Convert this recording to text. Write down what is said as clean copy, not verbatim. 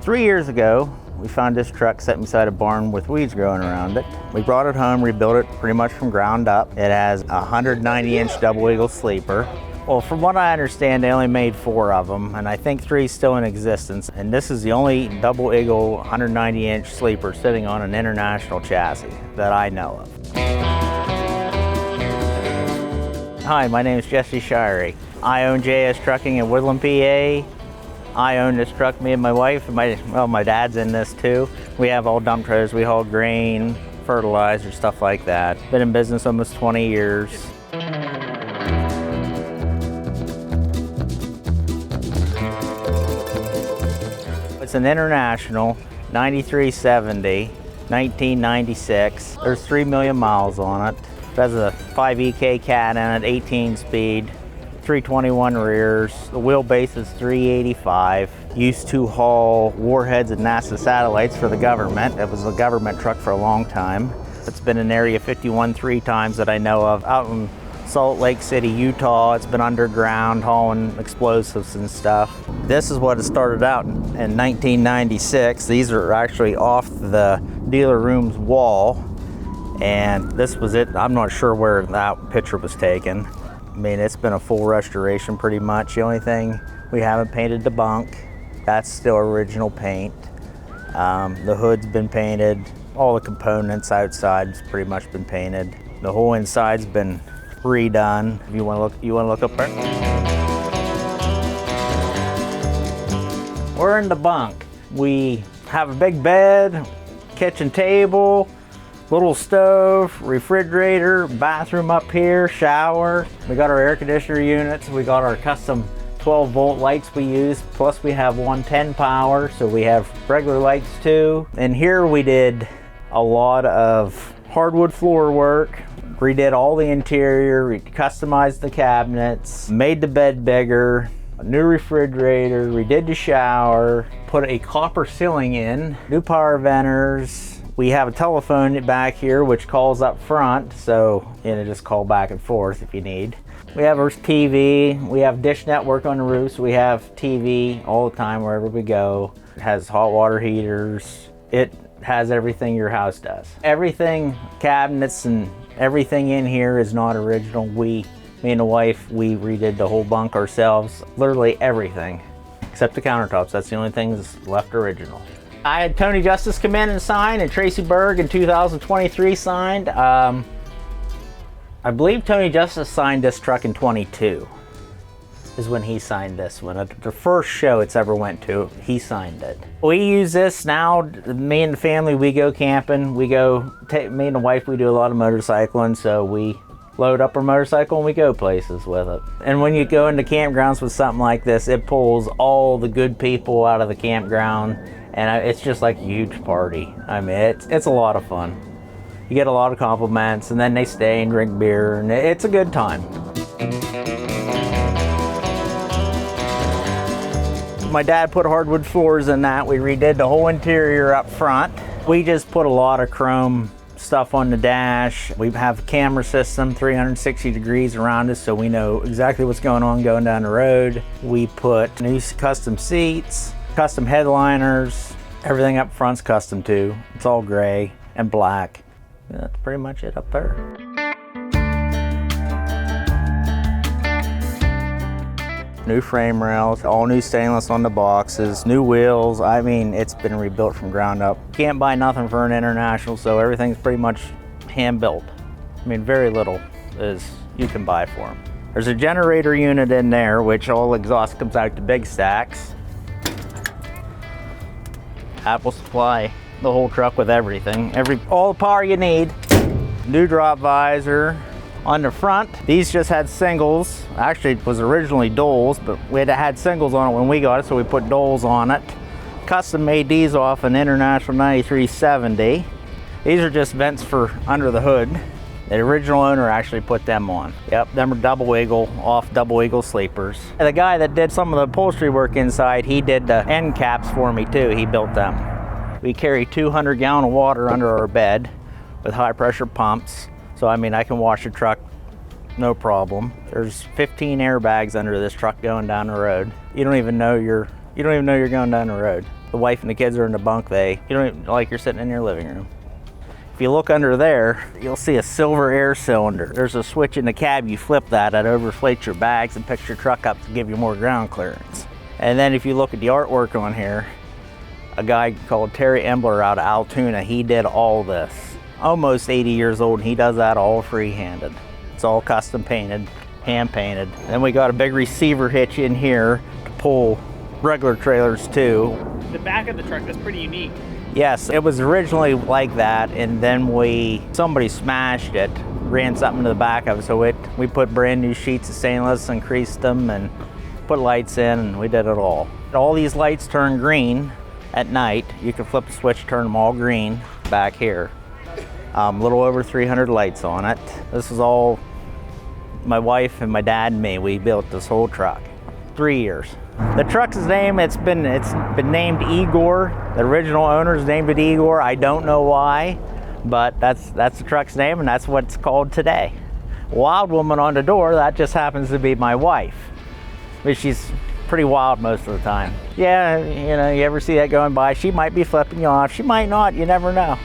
3 years ago, we found this truck sitting beside a barn with weeds growing around it. We brought it home, rebuilt it pretty much from ground up. It has a 190-inch double eagle sleeper. Well, from what I understand, they only made 4 of them, and I think 3 is still in existence. And this is the only double eagle 190-inch sleeper sitting on an international chassis that I know of. Hi, my name is Jesse Shirey. I own JS Trucking in Woodland, PA. I own this truck, me and my wife, and my dad's in this too. We have all dump trailers, we haul grain, fertilizer, stuff like that. Been in business almost 20 years. It's an International 9370, 1996. There's 3 million miles on it. It has a 5EK cat in it, 18 speed. 321 rears, the wheelbase is 385. Used to haul warheads and NASA satellites for the government. It was a government truck for a long time. It's been in Area 51 3 times that I know of. Out in Salt Lake City, Utah, it's been underground hauling explosives and stuff. This is what it started out in 1996. These are actually off the dealer room's wall, and this was it. I'm not sure where that picture was taken. I mean, it's been a full restoration pretty much. The only thing we haven't painted the bunk. That's still original paint. The hood's been painted. All the components outside's pretty much been painted. The whole inside's been redone. If you want to look up there. We're in the bunk. We have a big bed, kitchen table, little stove, refrigerator, bathroom up here, shower. We got our air conditioner units. We got our custom 12-volt lights we use. Plus we have 110 power, so we have regular lights too. And here we did a lot of hardwood floor work. Redid all the interior, customized the cabinets, made the bed bigger, a new refrigerator, redid the shower, put a copper ceiling in, new power venters. We have a telephone back here which calls up front, so just call back and forth if you need. We have our TV, we have Dish Network on the roof, so we have TV all the time wherever we go. It has hot water heaters. It has everything your house does. Everything, cabinets and everything in here is not original. Me and the wife, we redid the whole bunk ourselves. Literally everything, except the countertops. That's the only thing that's left original. I had Tony Justice come in and sign, and Tracy Berg in 2023 signed. I believe Tony Justice signed this truck in 22 is when he signed this one. The first show it's ever went to, he signed it. We use this now, me and the family, we go camping. Me and the wife, we do a lot of motorcycling, so we load up our motorcycle and we go places with it. And when you go into campgrounds with something like this, it pulls all the good people out of the campground. And it's just like a huge party. I mean, it's a lot of fun. You get a lot of compliments, and then they stay and drink beer, and it's a good time. My dad put hardwood floors in that. We redid the whole interior up front. We just put a lot of chrome stuff on the dash. We have a camera system 360 degrees around us, so we know exactly what's going on going down the road. We put new custom seats, custom headliners. Everything up front's custom too. It's all gray and black. That's pretty much it up there. New frame rails, all new stainless on the boxes, new wheels. I mean, it's been rebuilt from ground up. Can't buy nothing for an International, so everything's pretty much hand built. I mean, very little is you can buy for them. There's a generator unit in there, which all exhaust comes out to big stacks. Apple supply the whole truck with everything, all the power you need. New drop visor on the front. These just had singles. Actually, it was originally duals, but we had singles on it when we got it, so we put duals on it. Custom made these off an International 9370. These are just vents for under the hood. The original owner actually put them on. Yep, them are double eagle sleepers. And the guy that did some of the upholstery work inside, he did the end caps for me too. He built them. We carry 200 gallon of water under our bed with high pressure pumps. So I mean, I can wash the truck no problem. There's 15 airbags under this truck going down the road. You don't even know you're going down the road. The wife and the kids are in the bunk. You don't even, like you're sitting in your living room. If you look under there, you'll see a silver air cylinder. There's a switch in the cab. You flip that, it overflates your bags and picks your truck up to give you more ground clearance. And then if you look at the artwork on here, a guy called Terry Embler out of Altoona, he did all this. Almost 80 years old, and he does that all free-handed. It's all custom painted, hand painted. Then we got a big receiver hitch in here to pull regular trailers too. The back of the truck, that's pretty unique. Yes, it was originally like that, and then somebody smashed it, ran something to the back of it, so we put brand new sheets of stainless, increased them, and put lights in, and we did it all. All these lights turn green at night. You can flip the switch, turn them all green back here. A little over 300 lights on it. This is all my wife and my dad and me. We built this whole truck. 3 years. The truck's name, it's been named Igor. The original owners named it Igor. I don't know why, but that's the truck's name, and that's what it's called today. Wild Woman on the door, that just happens to be my wife. But she's pretty wild most of the time. Yeah, you know, you ever see that going by, she might be flipping you off. She might not, you never know.